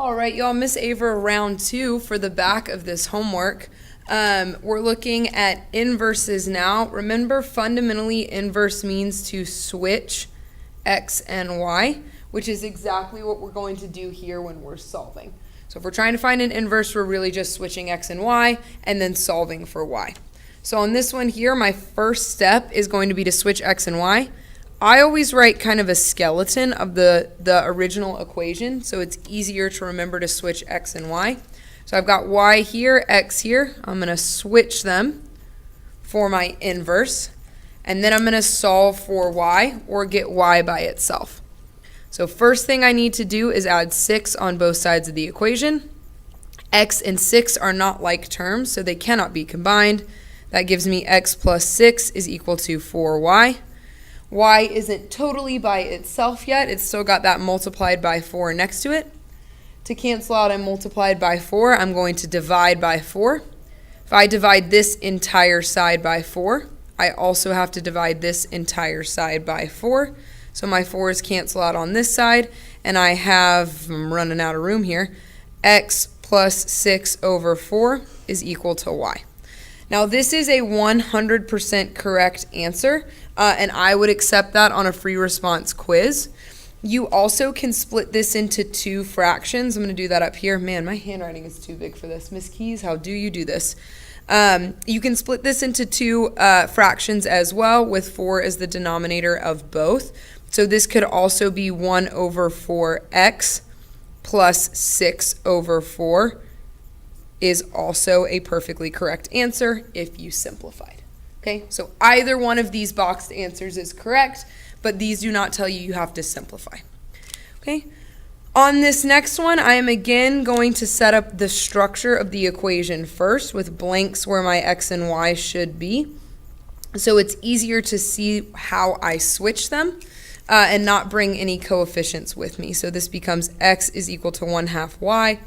All right, y'all, Miss Ava, round 2 for the back of this homework. We're looking at inverses now. Remember, fundamentally, inverse means to switch x and y, which is exactly what we're going to do here when we're solving. So if we're trying to find an inverse, we're really just switching x and y and then solving for y. So on this one here, my first step is going to be to switch x and y. I always write kind of a skeleton of the original equation, so it's easier to remember to switch x and y. So I've got y here, x here. I'm going to switch them for my inverse, and then I'm going to solve for y or get y by itself. So first thing I need to do is add 6 on both sides of the equation. X and 6 are not like terms, so they cannot be combined. That gives me x plus 6 is equal to 4y. Y isn't totally by itself yet. It's still got that multiplied by 4 next to it. To cancel out and multiplied by 4, I'm going to divide by 4. If I divide this entire side by 4, I also have to divide this entire side by 4. So my 4's cancel out on this side, and I have, I'm running out of room here, x plus 6 over 4 is equal to y. Now this is a 100% correct answer, and I would accept that on a free response quiz. You also can split this into 2 fractions. I'm going to do that up here. Man, my handwriting is too big for this. Miss Keys, how do you do this? You can split this into 2 fractions as well, with 4 as the denominator of both. So this could also be 1 over 4x plus 6 over 4 is also a perfectly correct answer if you simplified. Okay, so either one of these boxed answers is correct, but these do not tell you you have to simplify. Okay, on this next one, I am again going to set up the structure of the equation first with blanks where my x and y should be. So it's easier to see how I switch them and not bring any coefficients with me. So this becomes x is equal to 1/2 y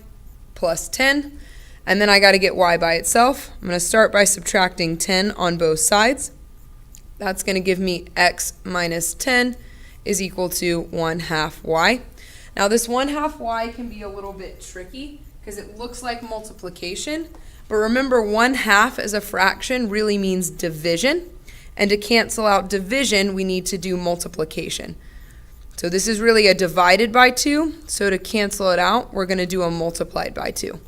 plus 10. And then I got to get y by itself. I'm going to start by subtracting 10 on both sides. That's going to give me x minus 10 is equal to 1/2 y. Now this 1/2 y can be a little bit tricky because it looks like multiplication. But remember, 1/2 as a fraction really means division. And to cancel out division, we need to do multiplication. So this is really a divided by 2. So to cancel it out, we're going to do a multiplied by 2.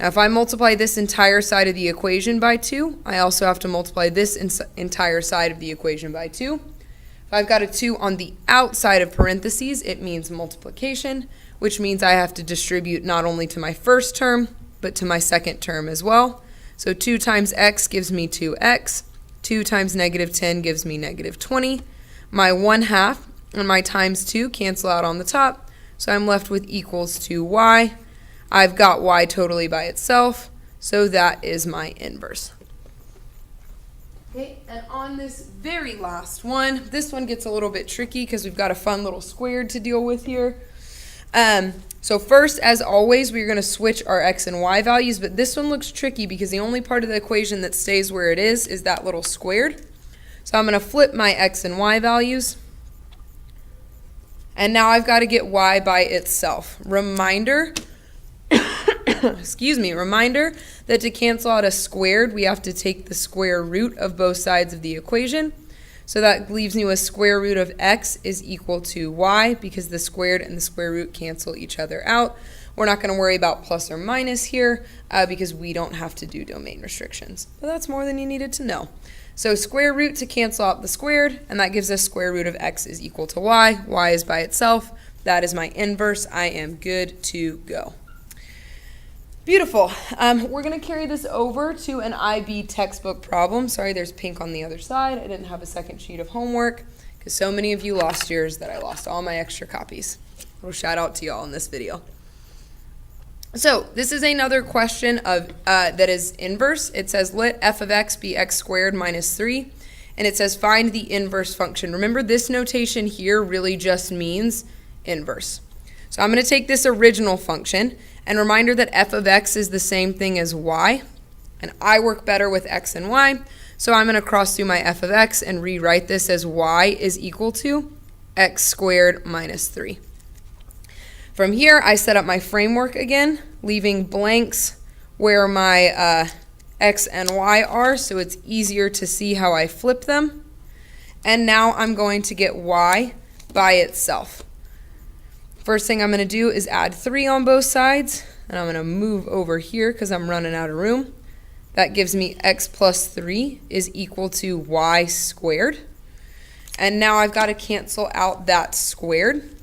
Now, if I multiply this entire side of the equation by 2, I also have to multiply this entire side of the equation by 2. If I've got a 2 on the outside of parentheses, it means multiplication, which means I have to distribute not only to my first term, but to my second term as well. So 2 times x gives me 2x. 2 times negative 10 gives me negative 20. My 1/2 and my times 2 cancel out on the top, so I'm left with equals to y. I've got y totally by itself, so that is my inverse. Okay, and on this very last one, this one gets a little bit tricky because we've got a fun little squared to deal with here. So first, as always, we're going to switch our x and y values, but this one looks tricky because the only part of the equation that stays where it is that little squared. So I'm going to flip my x and y values. And now I've got to get y by itself. Reminder, reminder that to cancel out a squared, we have to take the square root of both sides of the equation. So that leaves me with square root of x is equal to y because the squared and the square root cancel each other out. We're not going to worry about plus or minus here because we don't have to do domain restrictions. But that's more than you needed to know. So square root to cancel out the squared, and that gives us square root of x is equal to y. Y is by itself. That is my inverse. I am good to go. Beautiful. We're going to carry this over to an IB textbook problem. Sorry, there's pink on the other side. I didn't have a second sheet of homework because so many of you lost yours that I lost all my extra copies. A little shout out to y'all in this video. So this is another question of that is inverse. It says let f of x be x squared minus 3. And it says find the inverse function. Remember, this notation here really just means inverse. So I'm going to take this original function, and reminder that f of x is the same thing as y, and I work better with x and y, so I'm going to cross through my f of x and rewrite this as y is equal to x squared minus 3. From here, I set up my framework again, leaving blanks where my x and y are, so it's easier to see how I flip them. And now I'm going to get y by itself. First thing I'm going to do is add 3 on both sides, and I'm going to move over here because I'm running out of room. That gives me x plus 3 is equal to y squared. And now I've got to cancel out that squared.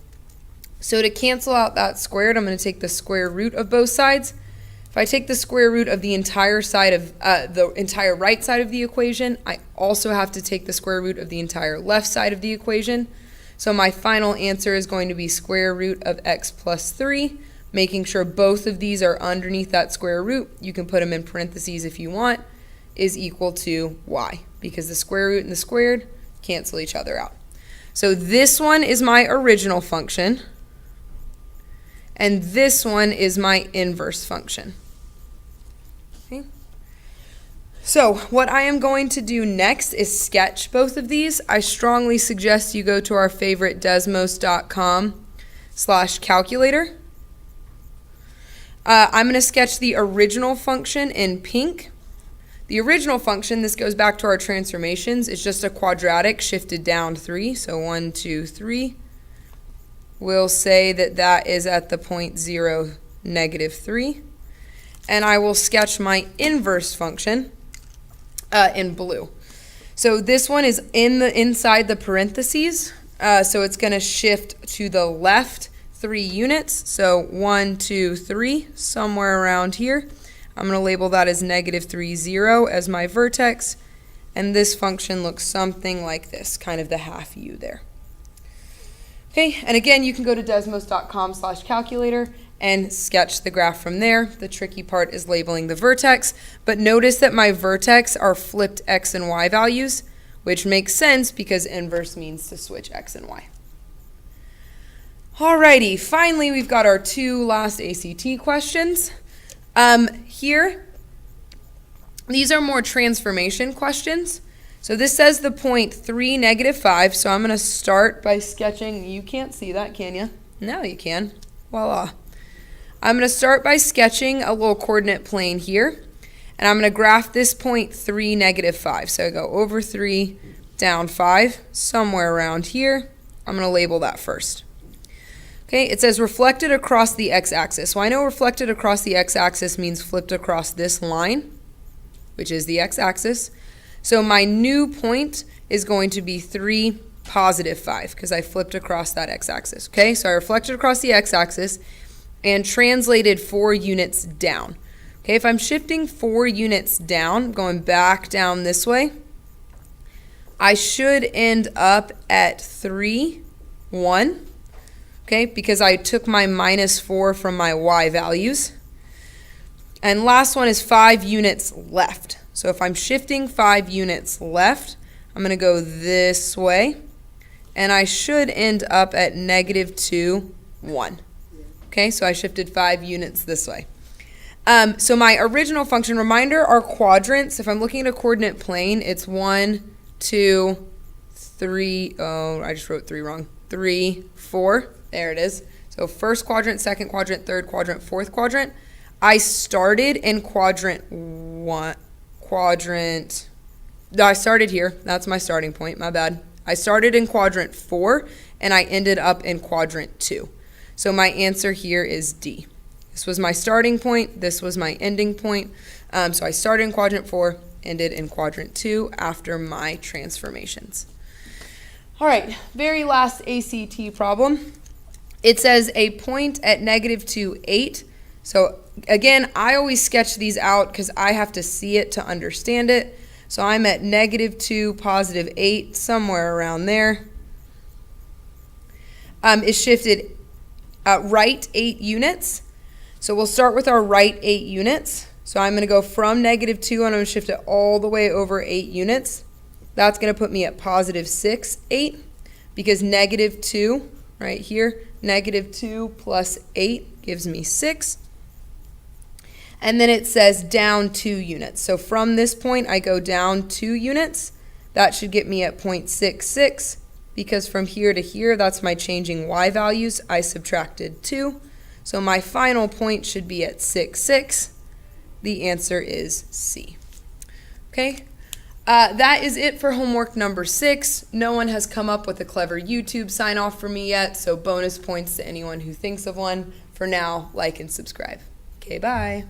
So to cancel out that squared, I'm going to take the square root of both sides. If I take the square root of the entire side of the entire right side of the equation, I also have to take the square root of the entire left side of the equation. So my final answer is going to be square root of x plus 3, making sure both of these are underneath that square root. You can put them in parentheses if you want, is equal to y, because the square root and the squared cancel each other out. So this one is my original function, and this one is my inverse function. Okay. So what I am going to do next is sketch both of these. I strongly suggest you go to our favorite desmos.com/calculator. I'm going to sketch the original function in pink. The original function, this goes back to our transformations, is just a quadratic shifted down 3. So 1, 2, 3. We'll say that that is at the point 0, -3. And I will sketch my inverse function in blue. So this one is inside the parentheses, so it's going to shift to the left 3 units. So 1, 2, 3, somewhere around here. I'm going to label that as -3, 0 as my vertex, and this function looks something like this, kind of the half U there. Okay, and again, you can go to desmos.com/calculator and sketch the graph from there. The tricky part is labeling the vertex, but notice that my vertex are flipped x and y values, which makes sense because inverse means to switch x and y. Alrighty, finally we've got our 2 last ACT questions. Here, these are more transformation questions. So this says the point 3, -5, so I'm going to start by sketching. You can't see that, can you? No, you can. Voila. I'm going to start by sketching a little coordinate plane here, and I'm going to graph this point 3, -5. So I go over 3, down 5, somewhere around here. I'm going to label that first. Okay, it says reflected across the x-axis. Well, I know reflected across the x-axis means flipped across this line, which is the x-axis. So my new point is going to be 3, +5, because I flipped across that x-axis. Okay, so I reflected across the x-axis and translated 4 units down. Okay, if I'm shifting 4 units down, going back down this way, I should end up at 3, 1. Okay, because I took my -4 from my y values. And last one is 5 units left. So if I'm shifting 5 units left, I'm going to go this way, and I should end up at -2, 1. Okay, so I shifted 5 units this way. So my original function, reminder, are quadrants. If I'm looking at a coordinate plane, it's 1, 2, 3, oh, I just wrote 3 wrong, 3, 4. There it is. So first quadrant, second quadrant, third quadrant, fourth quadrant. I started in quadrant 1. I started here. That's my starting point. My bad. I started in quadrant 4, and I ended up in quadrant 2. So my answer here is D. This was my starting point. This was my ending point. So I started in quadrant 4, ended in quadrant 2 after my transformations. All right, very last ACT problem. It says a point at -2, 8. So again, I always sketch these out because I have to see it to understand it. So I'm at -2, +8, somewhere around there. It's shifted right 8 units. So we'll start with our right 8 units. So I'm going to go from -2, and I'm going to shift it all the way over 8 units. That's going to put me at +6, 8, because -2, right here, -2 plus 8 gives me 6. And then it says down 2 units. So from this point, I go down 2 units. That should get me at 0.66, because from here to here, that's my changing y values. I subtracted 2. So my final point should be at 6, 6. The answer is C. Okay? That is it for homework number 6. No one has come up with a clever YouTube sign off for me yet, so bonus points to anyone who thinks of one. For now, like and subscribe. Okay, bye.